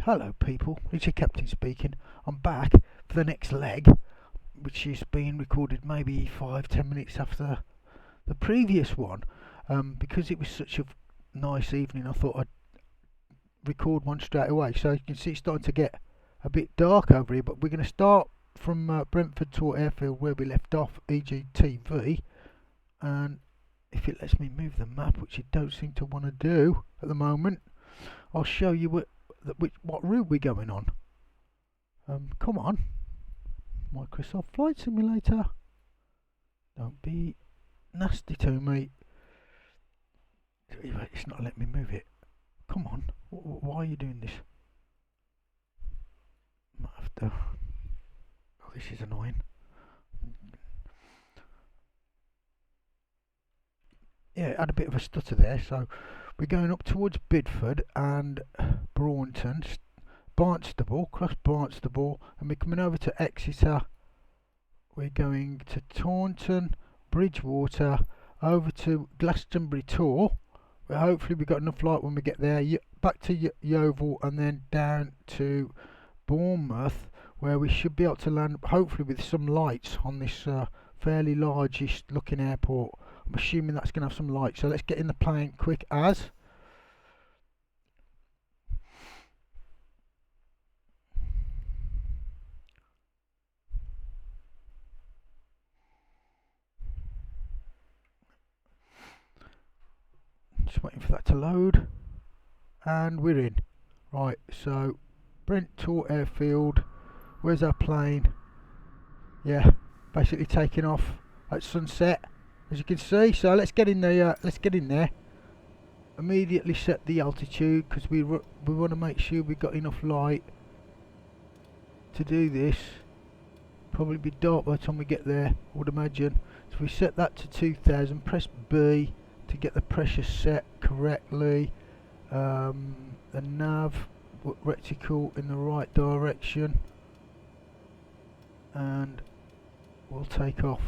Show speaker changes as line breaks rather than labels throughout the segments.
Hello people, it's your captain speaking. I'm back for the next leg, which is being recorded maybe 5-10 minutes after the previous one. Because it was such a nice evening, I thought I'd record one straight away. So you can see it's starting to get a bit dark over here, but we're going to start from Brentford to Airfield where we left off, EGTV. And if it lets me move the map, which it don't seem to want to do at the moment, I'll show you what route we're going on. Come on, Microsoft Flight Simulator, don't be nasty to me. It's not letting me move it. Come on, why are you doing this? Might have to. Oh, this is annoying. Yeah, it had a bit of a stutter there. So we're going up towards Bidford and Braunton, Barnstable, cross Barnstable, and we're coming over to Exeter. We're going to Taunton, Bridgewater, over to Glastonbury Tor. Well, hopefully we've got enough light when we get there. Back to Yeovil and then down to Bournemouth, where we should be able to land, hopefully with some lights on this fairly largish looking airport. I'm assuming that's going to have some light, so let's get in the plane quick as. Just waiting for that to load, and we're in. Right, so Brent to Airfield. Where's our plane? Yeah, basically taking off at sunset, as you can see. So let's get in there. Immediately set the altitude because we want to make sure we've got enough light to do this. Probably be dark by the time we get there, I would imagine. So we set that to 2000. Press B to get the pressure set correctly. The nav reticle in the right direction, and we'll take off.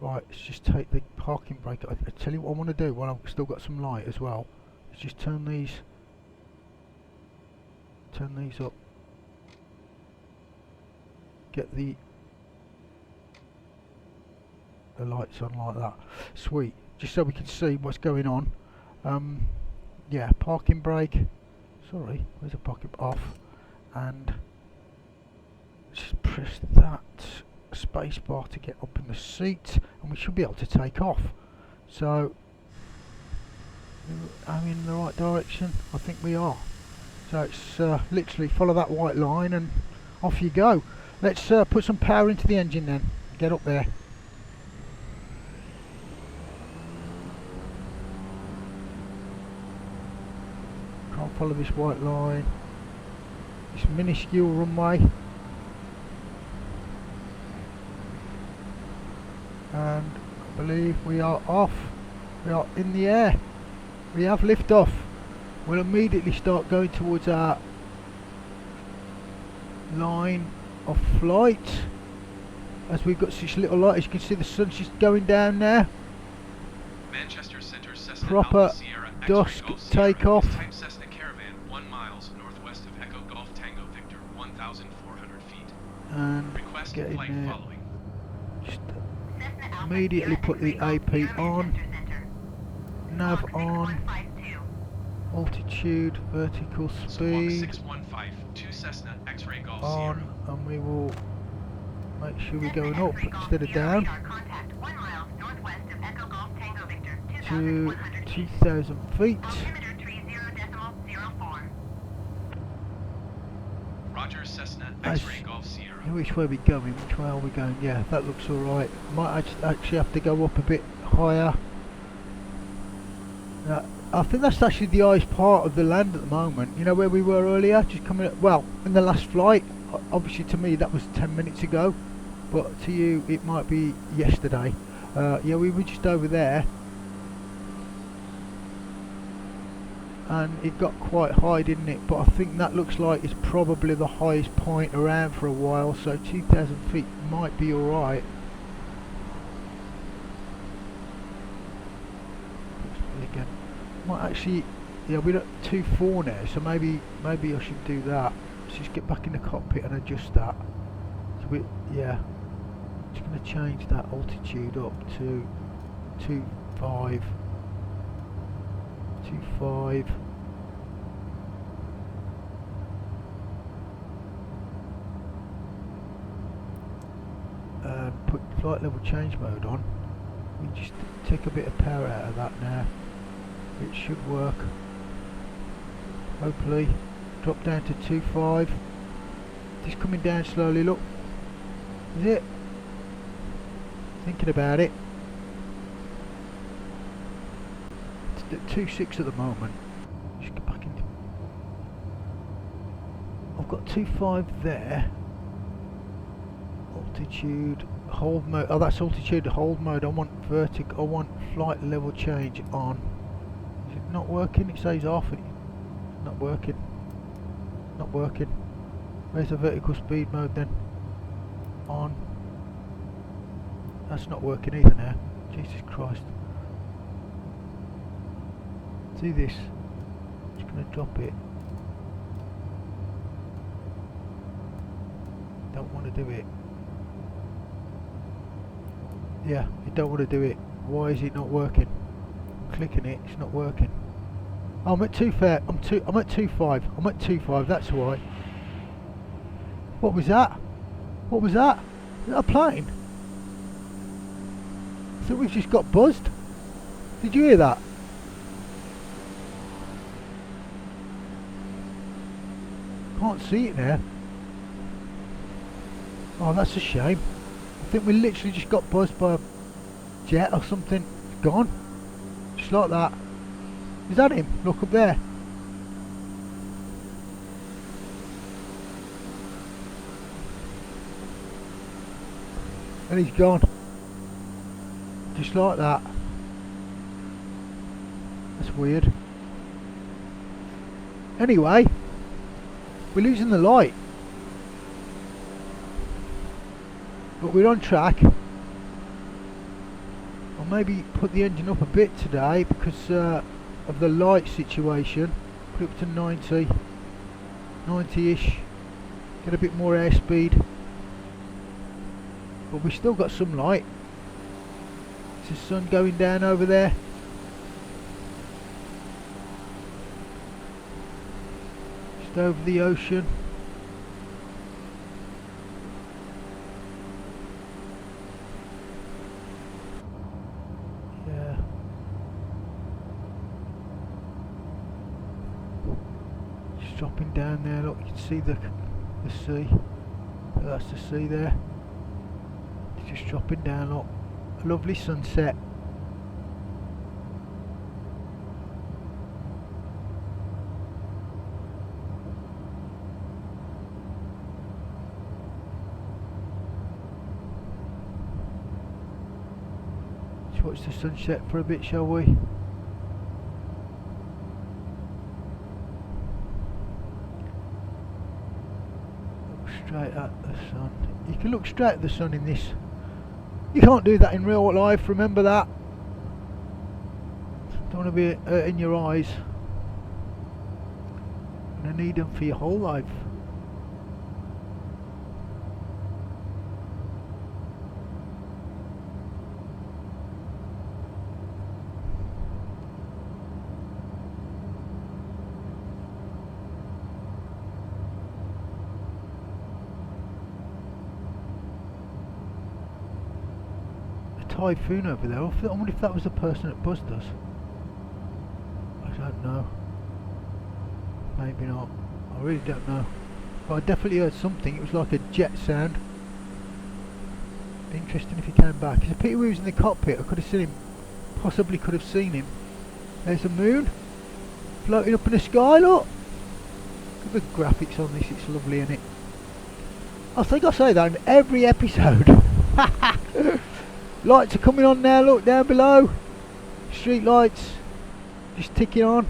Right, let's just take the parking brake. I tell you what I want to do while I've still got some light as well. Let's just turn these up. Get the lights on like that. Sweet. Just so we can see what's going on. Yeah, parking brake. Sorry, where's the parking off? And just press that space bar to get up in the seat, and we should be able to take off. So I'm in the right direction. I think we are. So it's literally follow that white line and off you go. Let's put some power into the engine then. Get up there. Can't follow this white line. This minuscule runway. And I believe we are off. We are in the air. We have lift off. We'll immediately start going towards our line of flight, as we've got such little light. As you can see, the sun's just going down now.
Manchester Center, Cessna
Proper
Alpha Sierra,
dusk
X-ray
takeoff.
Type Cessna Caravan, 1 miles northwest of Echo Golf Tango Victor, 1,400 feet.
And
Request
get in
flight
there.
following.
Just immediately put the AP on. Nav on. Altitude, vertical
Squawk
speed
6152 Cessna X-ray Golf
on,
Sierra.
and we will make sure we're going up instead of down to 2,000 feet.
Roger, Cessna X-ray Golf Sierra.
Which way are we going? Which way are we going? Yeah, that looks alright. Might actually have to go up a bit higher. I think that's actually the highest part of the land at the moment. You know where we were earlier? Just coming up, well, in the last flight. Obviously to me that was 10 minutes ago, but to you it might be yesterday. Yeah, we were just over there. And it got quite high, didn't it? But I think that looks like it's probably the highest point around for a while, so 2,000 feet might be alright. Again, might actually, yeah, we're at 2.4 now, so maybe I should do that. Let's just get back in the cockpit and adjust that. So yeah, just going to change that altitude up to 25. And put flight level change mode on. We just take a bit of power out of that now. It should work. Hopefully. Drop down to 25. Just coming down slowly, look. Is it? Thinking about it. It's at 2.6 at the moment. Just get back in. I've got 2.5 there. Altitude, hold mode. Oh, that's altitude, hold mode. I want vertical. I want flight level change on. Is it not working? It says off. It's not working. Not working. Where's the vertical speed mode then? On. That's not working either now. Jesus Christ. Do this. Just gonna drop it. Don't want to do it. Yeah, you don't want to do it. Why is it not working? I'm clicking it, it's not working. Oh, I'm at 2.5. I'm at 2.5. I'm at 2.5, that's why. What was that? What was that? Is that a plane? I thought we've just got buzzed. Did you hear that? Can't see it now. Oh, that's a shame. I think we literally just got buzzed by a jet or something. It's gone. Just like that. Is that him? Look up there. And he's gone. Just like that. That's weird. Anyway, we're losing the light. But we're on track. I'll maybe put the engine up a bit today because of the light situation. Put it up to 90-ish. Get a bit more airspeed. But we still got some light. It's the sun going down over there. Just over the ocean. Yeah. Just dropping down there, look, you can see the sea. That's the sea there. Just dropping down, look, a lovely sunset. Let's watch the sunset for a bit, shall we? Look straight at the sun. You can look straight at the sun in this. You can't do that in real life, remember that. Don't want to be hurting your eyes. You're going to need them for your whole life. Typhoon over there. I wonder if that was the person that buzzed us. I don't know. Maybe not. I really don't know. But I definitely heard something. It was like a jet sound. Interesting if he came back. It's a pity we was in the cockpit. I could have seen him. Possibly could have seen him. There's the moon. Floating up in the sky, look. Look at the graphics on this. It's lovely, isn't it? I think I say that in every episode. Lights are coming on now, look down below. Street lights just ticking on.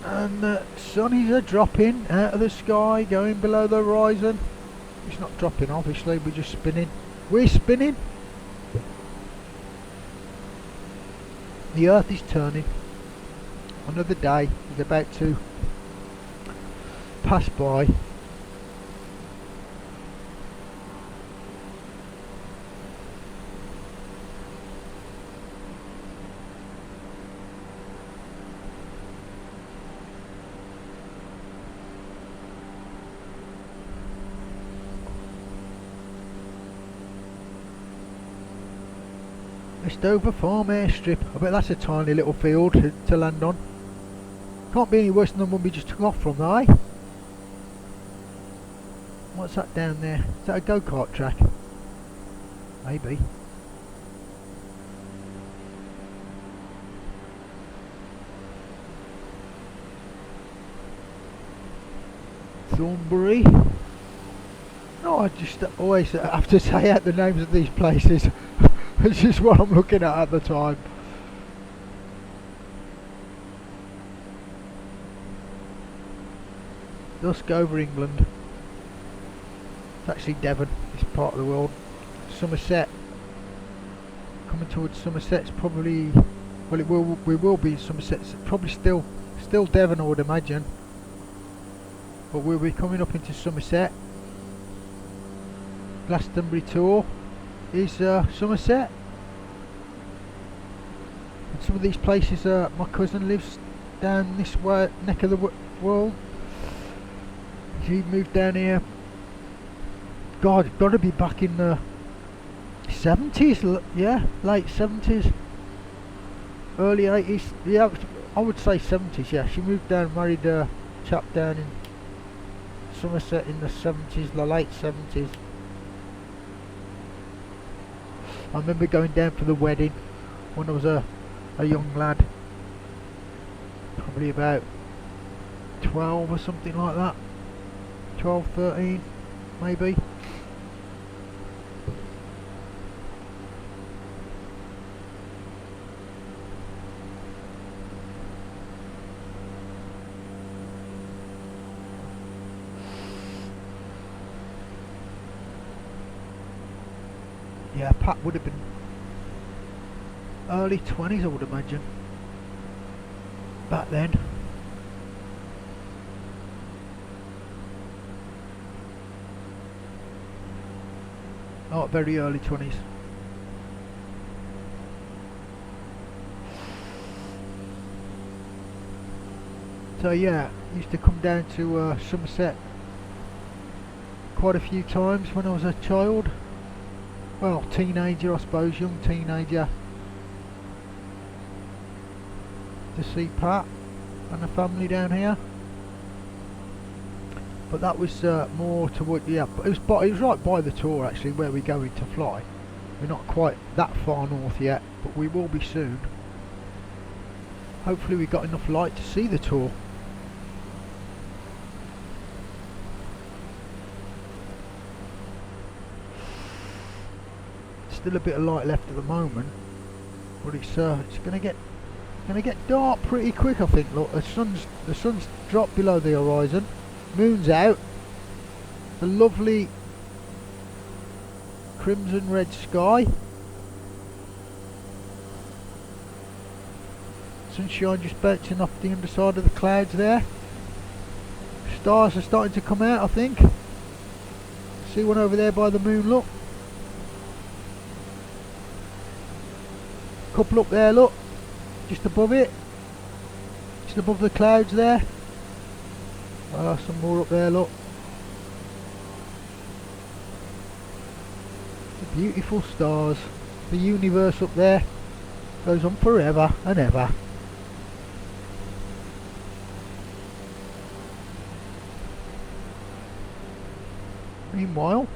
And the sunnies are dropping out of the sky, going below the horizon. It's not dropping, obviously, we're just spinning. We're spinning. The earth is turning. Another day is about to pass by. Westover Farm airstrip. I bet that's a tiny little field to land on. Can't be any worse than the one we just took off from, though, eh? What's that down there? Is that a go-kart track? Maybe. Thornbury. Oh, I just always have to say out the names of these places. It's just what I'm looking at the time. Dusk over England. It's actually Devon, this part of the world. Somerset. Coming towards Somerset. It's probably, well, we will be in Somerset. It's probably still Devon, I would imagine. But we'll be coming up into Somerset. Glastonbury tour is Somerset. And some of these places, my cousin lives down this way, neck of the world. He moved down here. God, it's got to be back in the 70s, yeah, late 70s, early 80s. Yeah, I would say 70s. Yeah, she moved down, married a chap down in Somerset in the 70s, the late 70s. I remember going down for the wedding when I was a young lad, probably about 12 or something like that, 12, 13 maybe. Yeah, Pat would have been early 20s, I would imagine, back then. Not very early 20s. So yeah, used to come down to Somerset quite a few times when I was a child. Well, teenager, I suppose, young teenager, to see Pat and the family down here. But that was more toward, yeah, it was right by the tour actually, where we're going to fly. We're not quite that far north yet, but we will be soon. Hopefully we got enough light to see the tour. Still a bit of light left at the moment, but it's gonna get dark pretty quick, I think. Look, the sun's dropped below the horizon, moon's out, the lovely crimson red sky, sunshine just bouncing off the underside of the clouds there. Stars are starting to come out, I think. See one over there by the moon, look. Couple up there, look, just above it, just above the clouds there. Some more up there, look. The beautiful stars. The universe up there goes on forever and ever. Meanwhile,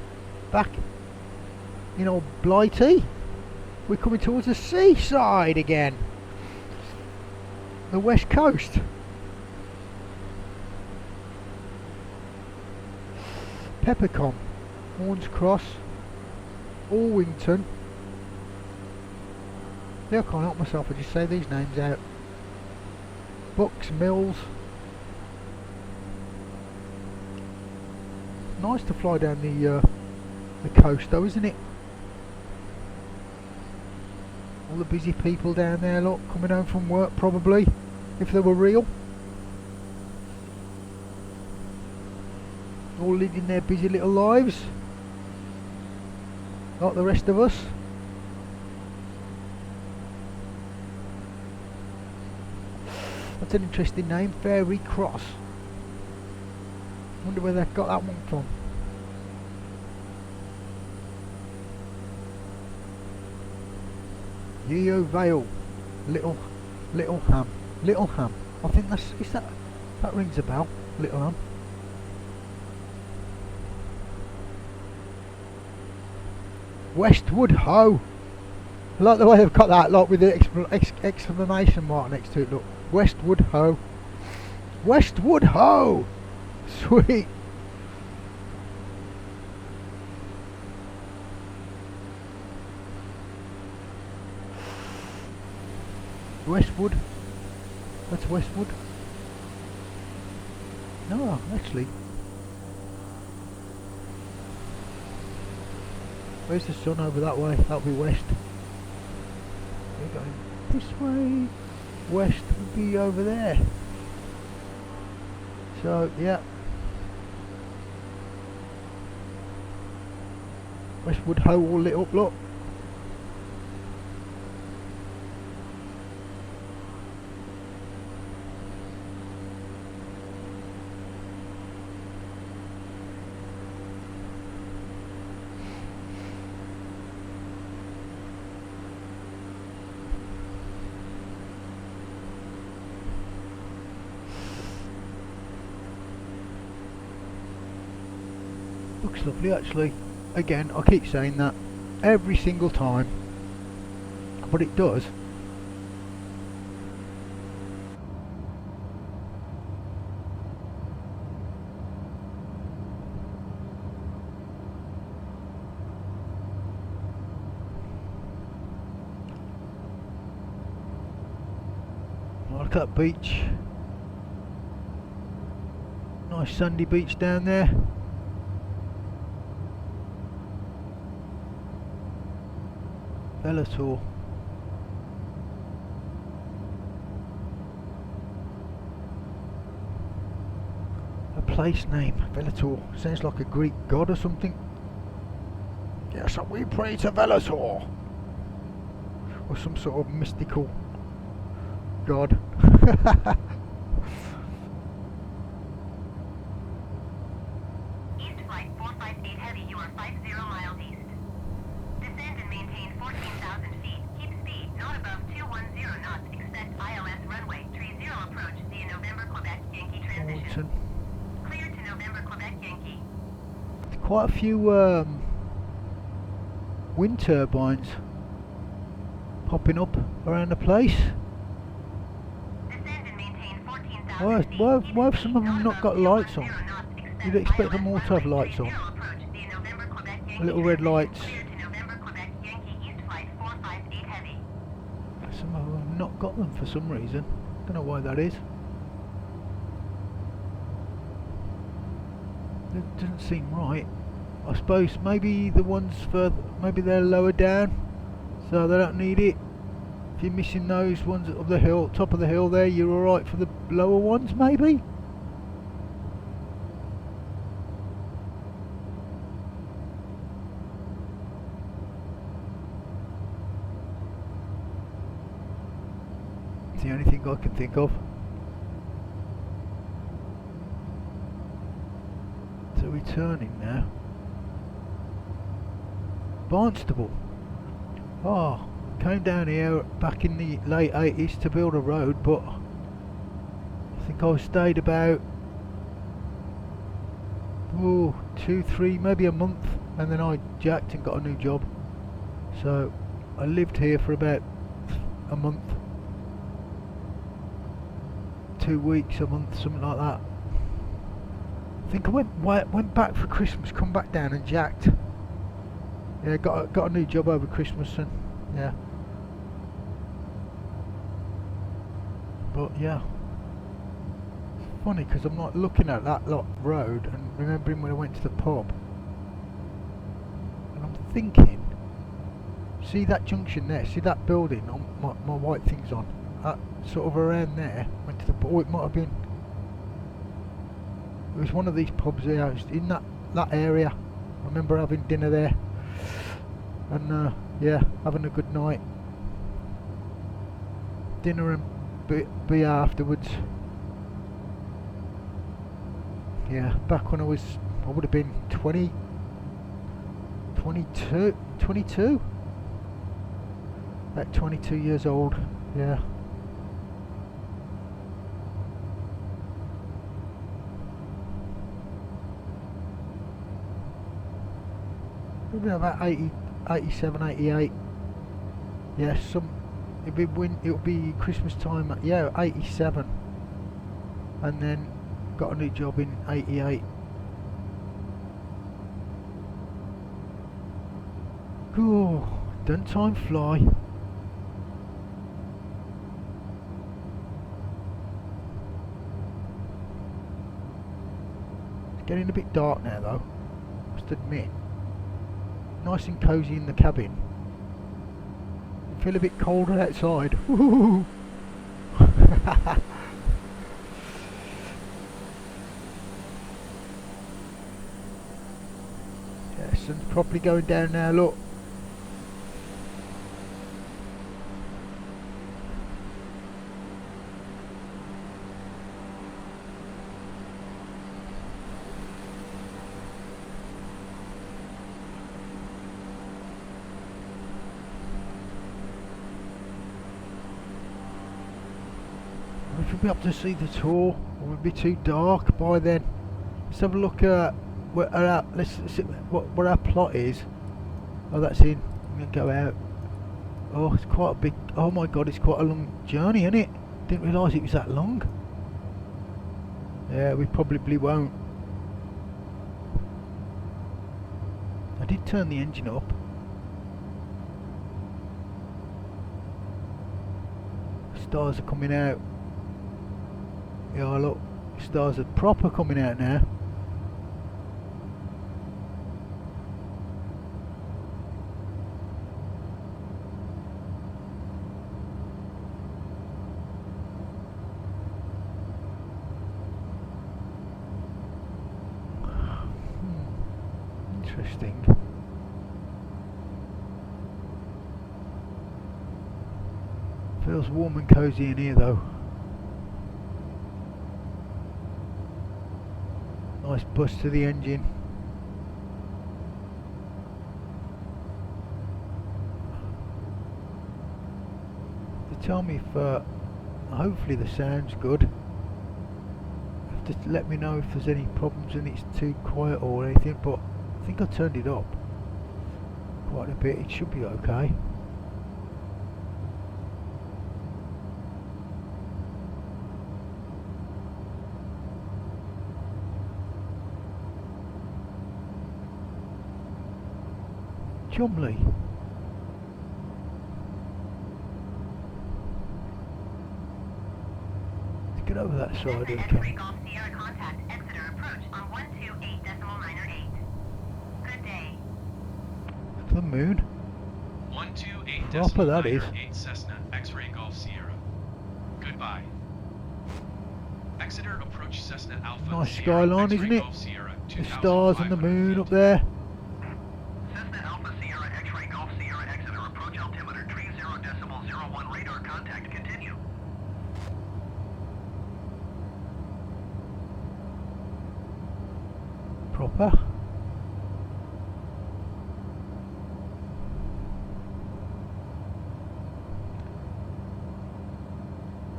back in old Blighty, we're coming towards the seaside again. The west coast. Peppercombe, Horns Cross, Orwington. Yeah, I can't help myself, I just say these names out. Bucks Mills. Nice to fly down the coast though, isn't it? All the busy people down there, look, coming home from work probably, if they were real. All living their busy little lives, like the rest of us. That's an interesting name, Fairy Cross. Wonder where they got that one from. Yeo Vale, Little Ham. I think that rings a bell. Little Ham. Westwood Ho. I like the way they've got that, like with the exclamation mark next to it. Look, Westwood Ho. Westwood Ho. Sweet. Westwood. That's Westwood. No, actually. Where's the sun over that way? That'll be west. We're going this way. West would be over there. So, yeah. Westwood Ho all lit up, look. Looks lovely actually. Again, I keep saying that every single time, but it does. Look at that beach. Nice sandy beach down there. Bellator. A place name, Bellator. Sounds like a Greek god or something. Yes, we pray to Bellator. Or some sort of mystical god.
East Flight 458 Heavy, you are 50 miles east. Descend and maintain 14,000 feet. Keep speed, not above 210 knots. Expect ILS runway, 30 approach via November Quebec Yankee transition. Clear to November Quebec Yankee.
Quite a few wind turbines popping up around the place.
Descend and maintain 14,000
Why have some of them not got lights on? You'd expect them all to have lights on. Little red lights. Some of them have not got them for some reason. Don't know why that is. It doesn't seem right. I suppose maybe the ones further, maybe they're lower down, so they don't need it. If you're missing those ones up the hill, top of the hill there, you're alright for the lower ones maybe? It's the only thing I can think of. So we're turning now. Barnstable. Oh, came down here back in the late 80s to build a road, but I think I stayed about 2, 3, maybe a month, and then I jacked and got a new job. So I lived here for about a month, 2 weeks, a month, something like that. I think I went back for Christmas, come back down and jacked. Yeah, got a new job over Christmas, and yeah. But yeah, it's funny because I'm like looking at that lot road and remembering when I went to the pub, and I'm thinking, See that junction there? See that building on my white thing's on? Sort of around there. Went to the. Oh, it might have been. It was one of these pubs there. I was in that area. I remember having dinner there, and yeah, having a good night. Dinner and beer afterwards. Yeah, back when I would have been 22. About 22 years old. Yeah. Maybe about 80, 87, 88. Yeah, it'll be Christmas time. Yeah, 87, and then got a new job in 88. Oh, doesn't time fly? It's getting a bit dark now, though. Must admit. Nice and cosy in the cabin. I feel a bit colder outside. Woo! Yeah, sun's probably going down now, look. If we'll be able to see the tour, or will it be too dark by then? Let's have a look at where our plot is. Oh, that's in. I'm gonna go out. Oh, it's quite a big. Oh my god, it's quite a long journey, isn't it? Didn't realise it was that long. Yeah, we probably won't. I did turn the engine up. Stars are coming out. Yeah, look, stars are proper coming out now. Interesting. Feels warm and cosy in here though. Nice bust to the engine. They tell me if hopefully the sound's good. Just let me know if there's any problems and it's too quiet or anything, but I think I turned it up quite a bit. It should be okay. Chumley. Let's get over that side of the
X-ray
camera.
Golf Sierra contact Exeter approach on 128.98. Good day.
To the moon.
128
Proper that is.
8 Cessna X-ray Golf Sierra. Goodbye. Exeter approach Cessna Alpha.
Nice
Sierra,
skyline,
X-ray
isn't it?
Golf Sierra,
The stars and the moon up there.
Cessna Alpha Sierra X-ray Golf Sierra Exeter approach altimeter 30.01 radar contact continue.
Proper.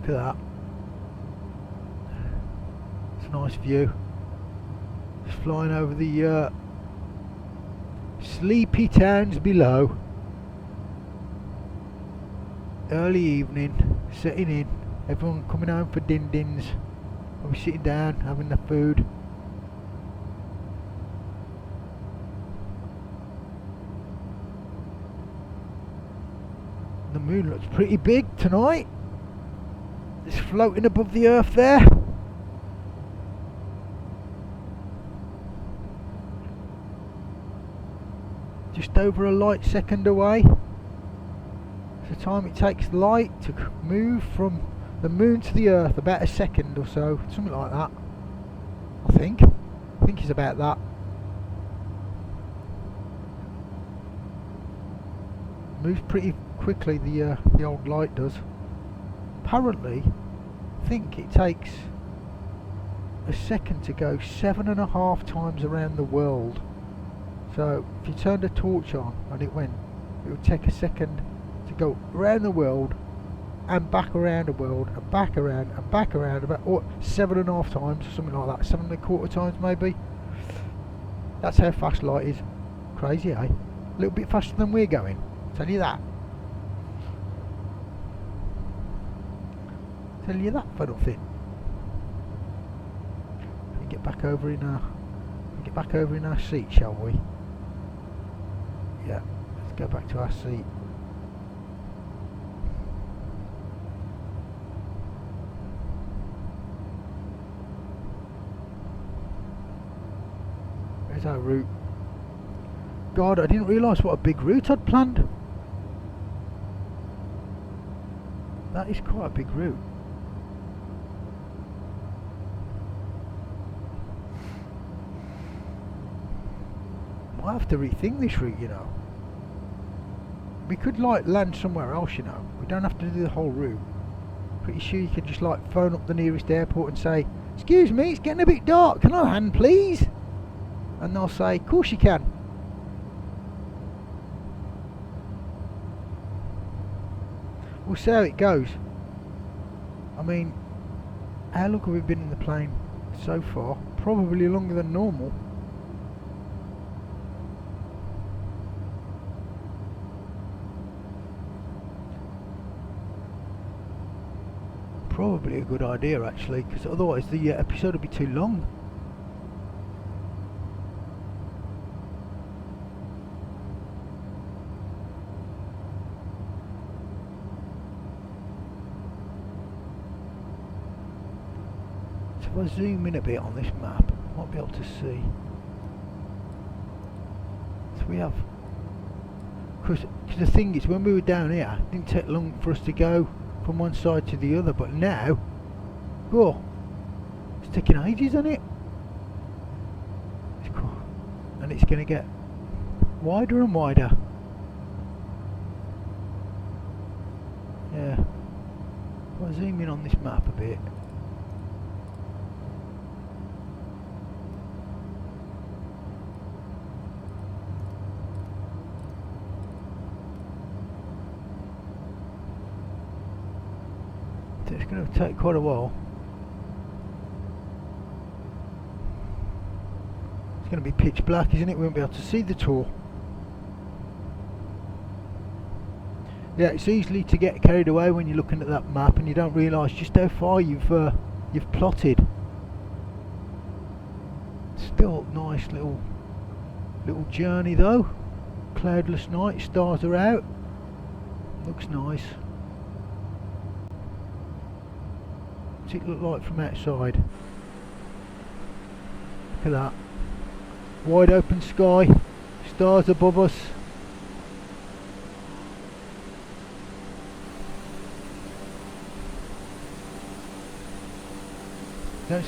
Look at that. It's a nice view. It's flying over the sleepy towns below. Early evening, setting in. Everyone coming home for din-dins. I'll be sitting down, having the food. The moon looks pretty big tonight. It's floating above the earth there. Just over a light second away. It's the time it takes light to move from the moon to the earth, about a second or so, something like that. I think it's about that. Moves pretty quickly, the old light does. Apparently, I think it takes a second to go 7.5 times around the world. So if you turned a torch on and it would take a second to go around the world and back around the world and back around and back around, about 7.5 times or something like that, 7.25 times maybe. That's how fast light is. Crazy, eh? A little bit faster than we're going, tell you that. Tell you that for nothing. Get back over in our seat, shall we? Yeah, let's go back to our seat. There's our route. God, I didn't realise what a big route I'd planned. That is quite a big route. I have to rethink this route, you know. We could like land somewhere else, you know. We don't have to do the whole route. Pretty sure you can just like phone up the nearest airport and say, "Excuse me, it's getting a bit dark, can I land please?" And they'll say, "Of course you can." We'll see how it goes. I mean, how long have we been in the plane so far? Probably longer than normal. Probably a good idea actually, because otherwise the episode would be too long. So if I zoom in a bit on this map, I might be able to see. So we have, because the thing is, when we were down here, it didn't take long for us to go from one side to the other, but now, oh, it's taking ages, isn't it? It's cool. And it's going to get wider and wider. Yeah. If I zoom in on this map a bit. It's going to take quite a while. It's going to be pitch black, isn't it? We won't be able to see the tour. Yeah, it's easy to get carried away when you're looking at that map and you don't realise just how far you've plotted. Still nice little journey though. Cloudless night, stars are out. Looks nice. What's it look like from outside? Look at that. Wide open sky, stars above us.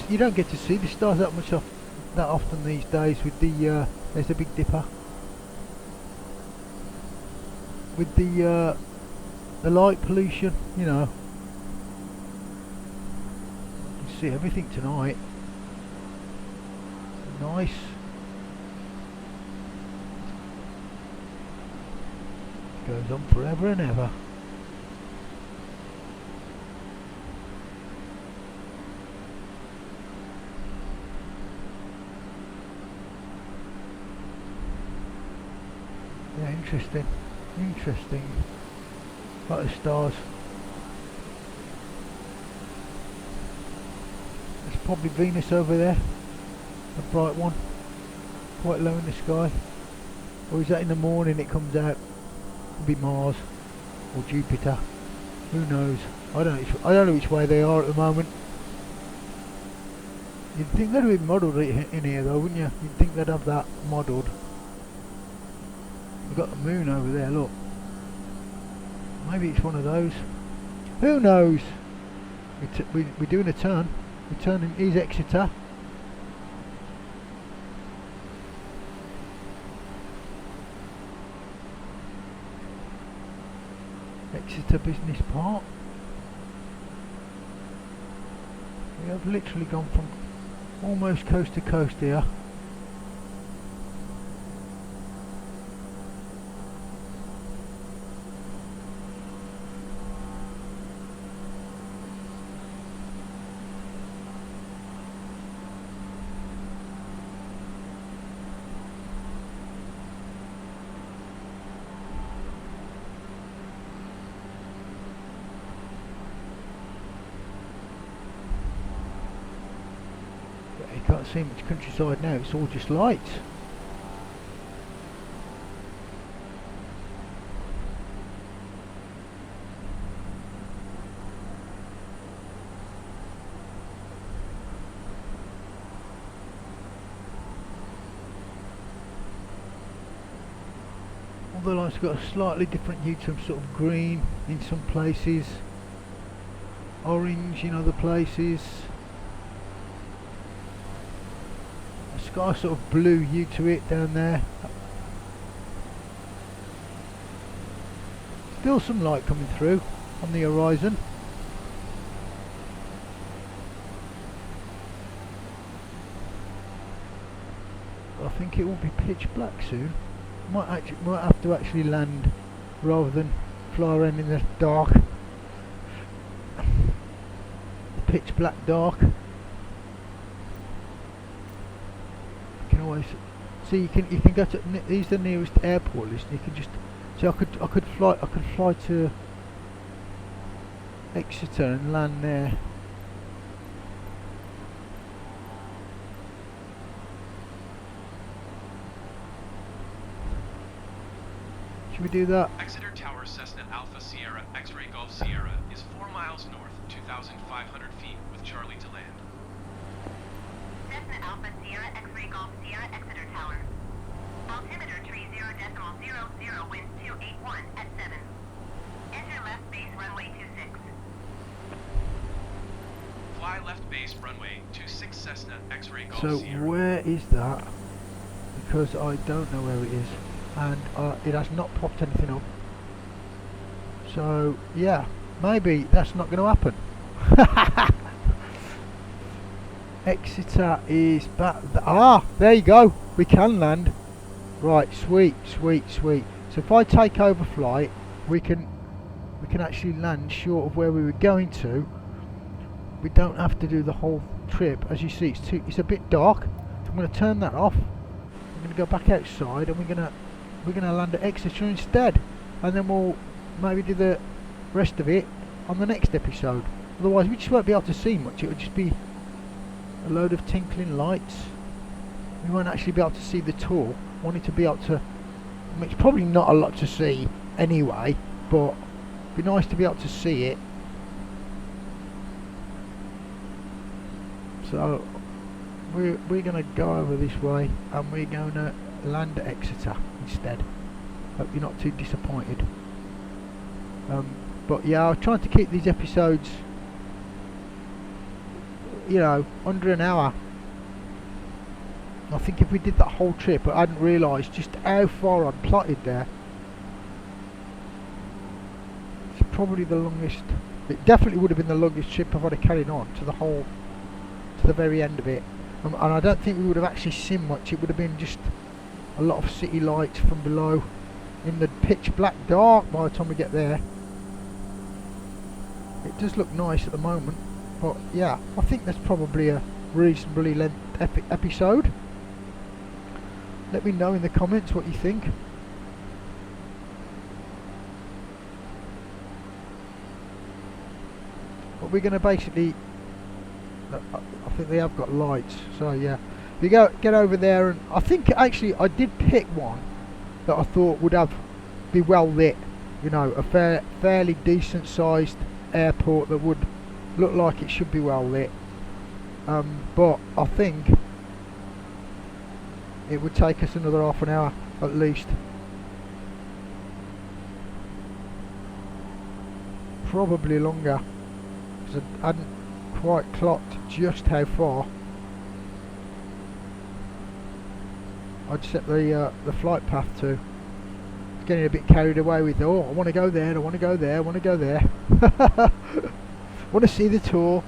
You don't get to see the stars that often these days with the there's a Big Dipper. With the light pollution, you know. You can see everything tonight. Nice. Goes on forever and ever. Yeah, interesting. Like the stars. There's probably Venus over there. A bright one. Quite low in the sky. Or is that in the morning it comes out? Could be Mars or Jupiter. Who knows? I don't know which way they are at the moment. You'd think they'd be modelled in here though, wouldn't you? You'd think they'd have that modelled. We've got the moon over there, look. Maybe it's one of those. Who knows? We're doing a turn. We're turning. Here's Exeter. Exeter Business Park. We have literally gone from almost coast to coast here. You can't see much countryside now, it's all just lights. All the lights got a slightly different hue, some sort of green in some places, orange in other places. It's got a sort of blue hue to it down there. Still some light coming through on the horizon. I think it will be pitch black soon. Might have to actually land rather than fly around in the dark. Pitch black dark. See, you can go to here's the nearest airport list. You can just see I could fly to Exeter and land there. Should we do that?
Exeter Tower Cessna Alpha Sierra X-Ray Golf Sierra is 4 miles north, 2,500 feet, with Charlie to land.
Cessna Alpha Sierra X-Ray Golf Sierra Exeter Tower. Altimeter 30.00, wind 281 at 7. Enter left base runway 26.
Fly left base runway 26 Cessna X-Ray Golf
So
Sierra.
where is that? Because I don't know where it is, and it has not popped anything up. So yeah, maybe that's not going to happen. Exeter is back. There you go. We can land. Right, sweet. So if I take over Flght, we can actually land short of where we were going to. We don't have to do the whole trip. As you see, it's a bit dark. So I'm going to turn that off. I'm going to go back outside, and we're going to land at Exeter instead, and then we'll maybe do the rest of it on the next episode. Otherwise, we just won't be able to see much. It would just be a load of tinkling lights. We won't actually be able to see the tour. I wanted to be able to. I mean, it's probably not a lot to see anyway, but it'd be nice to be able to see it. So we're going to go over this way, and we're going to land at Exeter instead. Hope you're not too disappointed. But yeah, I was trying to keep these episodes, you know, under an hour. I think if we did that whole trip, I hadn't realised just how far I'd plotted there. It's probably the longest. It definitely would have been the longest trip if I'd have carried on to the very end of it. And I don't think we would have actually seen much. It would have been just a lot of city lights from below in the pitch black dark by the time we get there. It does look nice at the moment, but yeah, I think that's probably a reasonably length episode. Let me know in the comments what you think. But we're going to basically, I think they have got lights, so yeah, we get over there, and I think actually I did pick one that I thought would be well lit, you know, a fairly decent sized airport that would look like it should be well lit, but I think it would take us another half an hour at least. probably longer, because I hadn't quite clocked just how far I'd set the flight path to. Getting a bit carried away with, oh, I want to go there, I want to go there, I want to go there. Want to see the tour.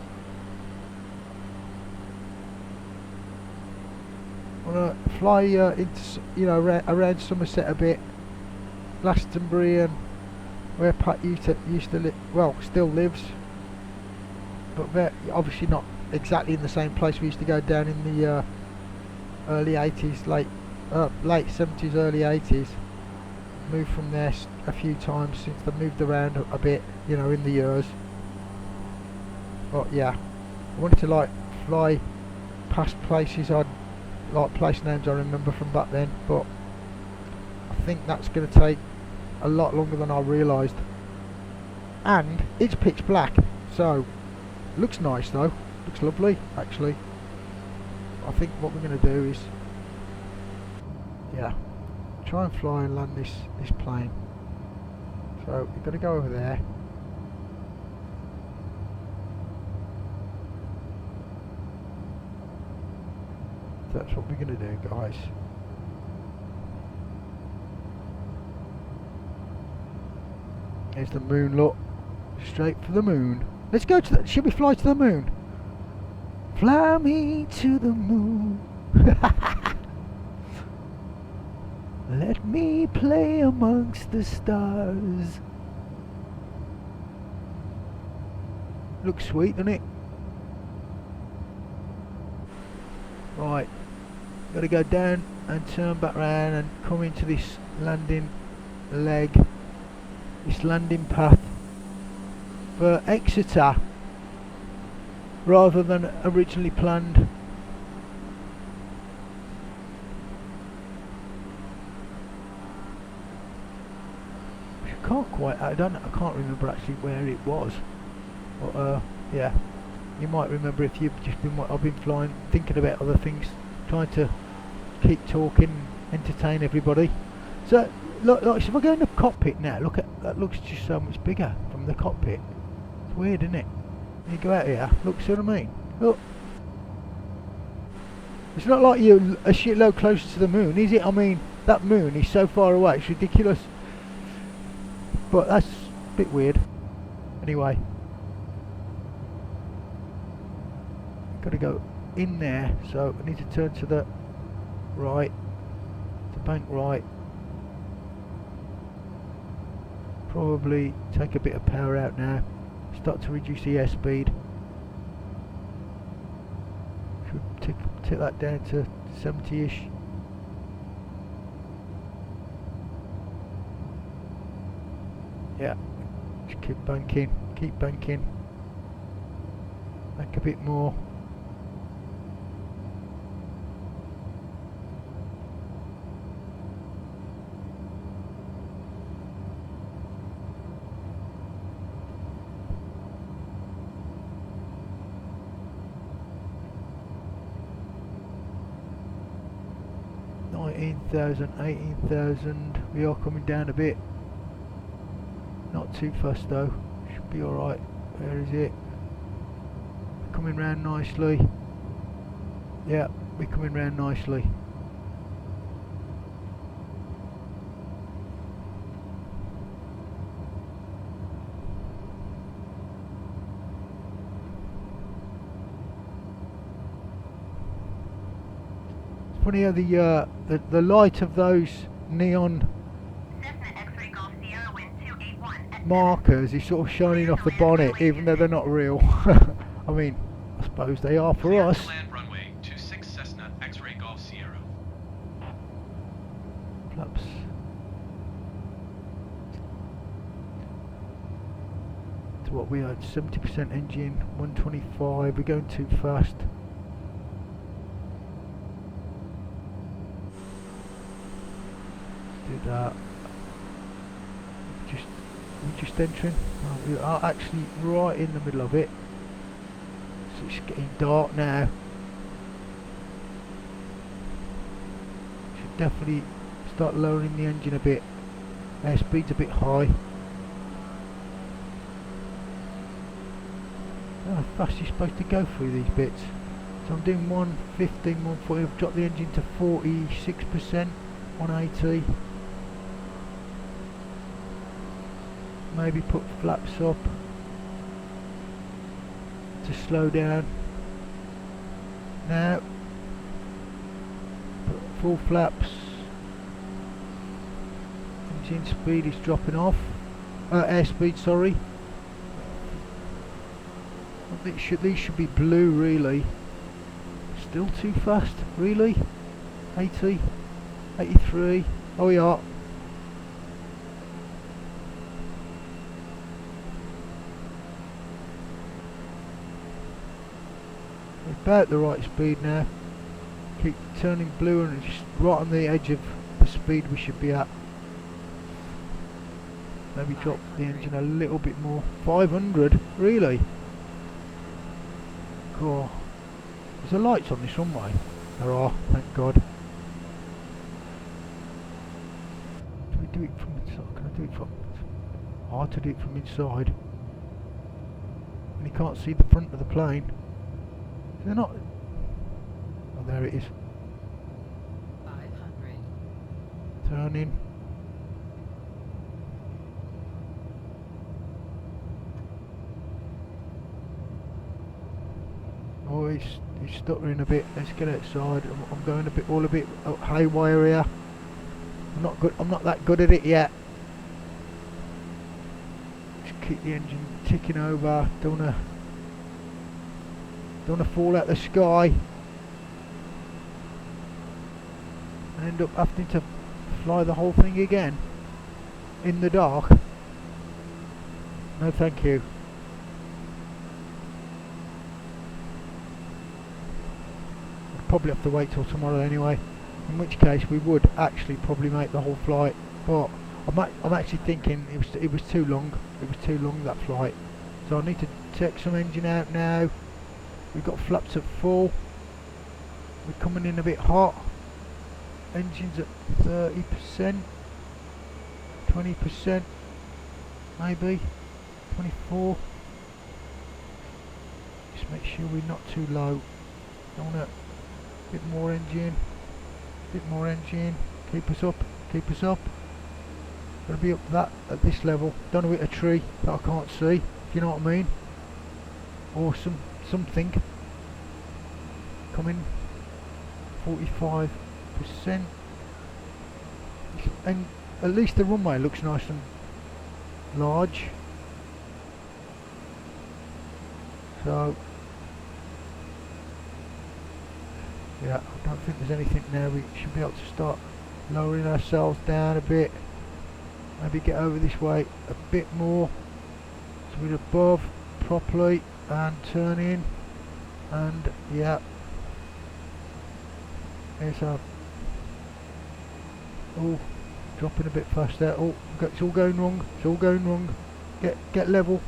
Want to fly into, you know, around Somerset a bit, Glastonbury, and where Pat used to live, well, still lives, but obviously not exactly in the same place. We used to go down in the early 80s, late 70s, early 80s. Moved from there a few times since they moved around a bit, you know, in the years. But yeah, I wanted to like fly past places like place names I remember from back then, but I think that's going to take a lot longer than I realised. And it's pitch black, so looks nice though, looks lovely actually. I think what we're going to do is, yeah, try and fly and land this plane. So we've got to go over there. That's what we're going to do, guys. There's the moon, look. Straight for the moon. Let's go to should we fly to the moon? Fly me to the moon. Let me play amongst the stars. Looks sweet, doesn't it? Right, got to go down and turn back round and come into this landing leg, this landing path for Exeter, rather than originally planned. I can't remember actually where it was, but yeah, you might remember if you've just been. I've been flying, thinking about other things, trying to keep talking, entertain everybody. So look, if I go in the cockpit now, look at that. Looks just so much bigger from the cockpit. It's weird, isn't it? When you go out here, look, see what I mean? Look, it's not like you're a shitload closer to the moon, is it? I mean, that moon is so far away, it's ridiculous. But that's a bit weird. Anyway, got to go in there, so I need to turn to the right, to bank right. Probably take a bit of power out now. Start to reduce the airspeed. Should take that down to 70-ish. Yeah, just keep banking, Bank a bit more. $18,000, we are coming down a bit. Not too fast though, should be alright. Where is it? Coming round nicely. Yeah, we're coming round nicely. It's funny how the light of those neon markers is sort of shining off the bonnet, even though they're not real. I mean, I suppose they are for us.
Land runway 26 Cessna X-ray Golf Sierra.
Flaps. To what we had, 70% engine, 125. We're going too fast. Do that. We're just entering. Oh, we are actually right in the middle of it. So it's getting dark now. Should definitely start lowering the engine a bit. Airspeed's a bit high. how fast you're supposed to go through these bits. So I'm doing 115, 140, I've dropped the engine to 46%, 180. Maybe put flaps up to slow down. Now, put full flaps. Engine speed is dropping off. Airspeed, sorry. These should be blue, really. Still too fast, really. 80, 83. Oh, we are. About the right speed now. Keep turning blue and just right on the edge of the speed we should be at. Maybe drop the engine a little bit more. 500, really? Cool. Is there lights on this runway? There are, thank God. Do we do it from inside? Can I do it from... Hard to do it from inside. And you can't see the front of the plane. They're not... Oh, there it is.
500.
Turn in. Oh, he's stuttering a bit. Let's get outside. I'm going a bit, all a bit haywire here. I'm not that good at it yet. Just keep the engine ticking over. Don't wanna fall out the sky and end up having to fly the whole thing again in the dark. No, thank you. Probably have to wait till tomorrow anyway, in which case we would actually probably make the whole flight, but I'm actually thinking it was too long. It was too long, that flight, so I need to take some engine out now. We've got flaps at full. We're coming in a bit hot. Engine's at 30%, 20%, maybe 24. Just make sure we're not too low. Don't want to. Bit more engine, keep us up. Gotta be up that at this level. Don't hit a tree that I can't see, if you know what I mean. Or something. Coming 45%. And at least the runway looks nice and large. So yeah, I don't think there's anything there. We should be able to start lowering ourselves down a bit. Maybe get over this way a bit more, so we're above properly, and turn in. And yeah, there's our... Oh, dropping a bit faster. Oh, it's all going wrong. It's all going wrong. Get level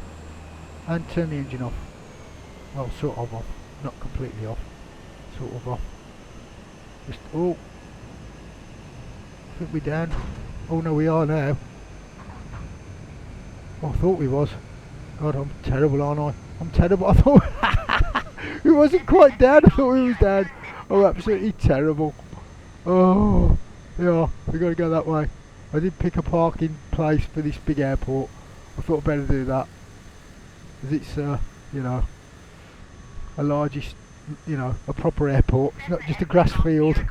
and turn the engine off. Well, sort of off, not completely off. Sort of off. Just, oh, I think we're down. Oh no, we are now. Oh, I thought we was. God, I'm terrible, aren't I? I'm terrible. I thought it wasn't quite down. I thought we was down. Oh, absolutely terrible. Oh, yeah, we got to go that way. I did pick a parking place for this big airport. I thought I'd better do that, because it's you know, a largest, you know, a proper airport. It's not just a grass field.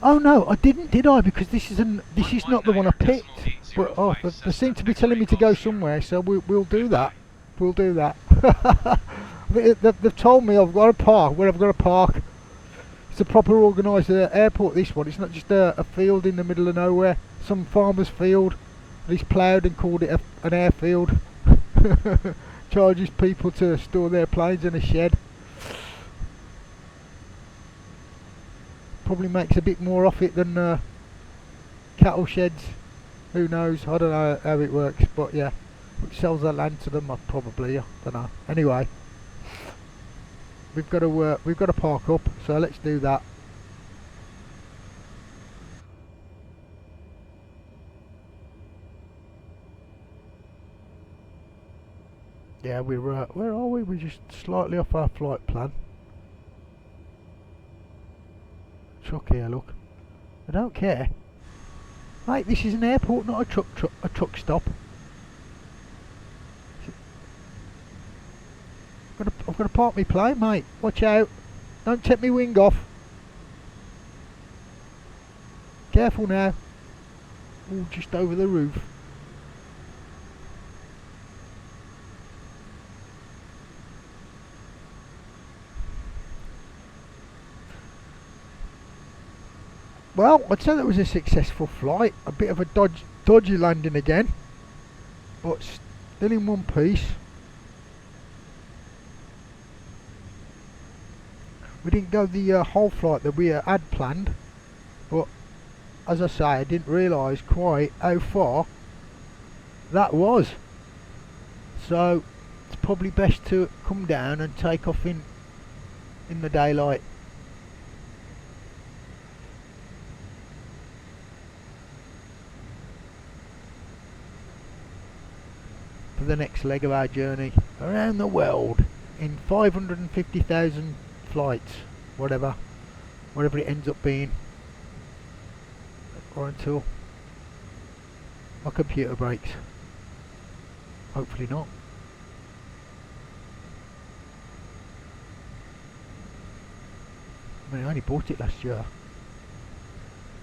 Oh no, I didn't, did I? Because this is not the one I picked. But oh, they seem to be telling me to go somewhere, so we'll do that. We'll do that. They've told me I've got to park where I've got to park. It's a proper organised airport, this one. It's not just a field in the middle of nowhere. Some farmer's field. He's ploughed and called it an airfield. Charges people to store their planes in a shed. Probably makes a bit more off it than cattle sheds. Who knows? I don't know how it works, but yeah, which sells their land to them, probably. I don't know. Anyway, we've got to park up, so let's do that. Yeah, where are we? We're just slightly off our flight plan. Truck here, look. I don't care. Mate, this is an airport, not a truck stop. I've got to park my plane, mate. Watch out. Don't take me wing off. Careful now. Oh, just over the roof. Well, I'd say that was a successful flight. A bit of a dodgy landing again, but still in one piece. We didn't go the whole flight that we had planned, but as I say, I didn't realise quite how far that was. So it's probably best to come down and take off in the daylight. For the next leg of our journey around the world in 550,000 flights, whatever it ends up being, or until my computer breaks. Hopefully not. I mean, I only bought it last year,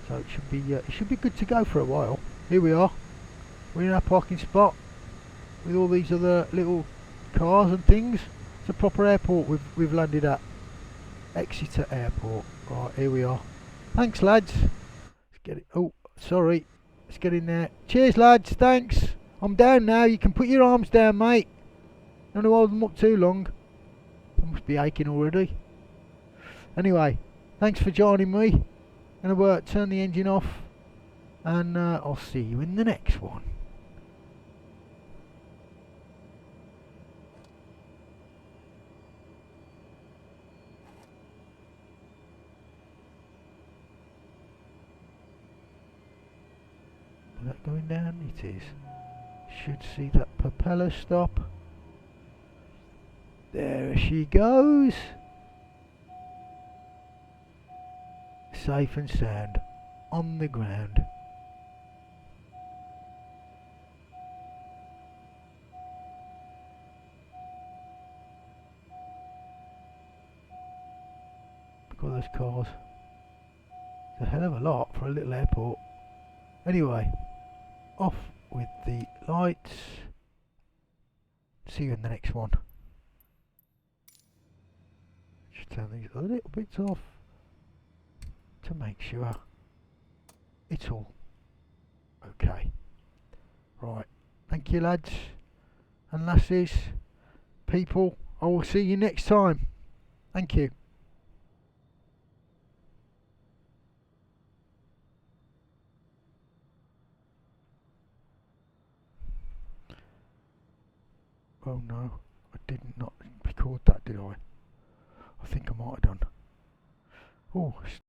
so it should be good to go for a while. Here we are. We're in our parking spot with all these other little cars and things. It's a proper airport we've landed at. Exeter Airport. Right, here we are. Thanks, lads. Let's get it. Oh, sorry. Let's get in there. Cheers, lads. Thanks. I'm down now. You can put your arms down, mate. Don't hold them up too long. I must be aching already. Anyway, thanks for joining me. Gonna turn the engine off, and I'll see you in the next one. Is that going down? It is. Should see that propeller stop. There she goes. Safe and sound on the ground. Look at all those cars. It's a hell of a lot for a little airport. Anyway, off with the lights. See you in the next one. Just turn these a little bit off to make sure it's all okay. Right, thank you, lads and lasses, people. I will see you next time. Thank you. Oh no, I did not record that, did I? I think I might have done. Oh.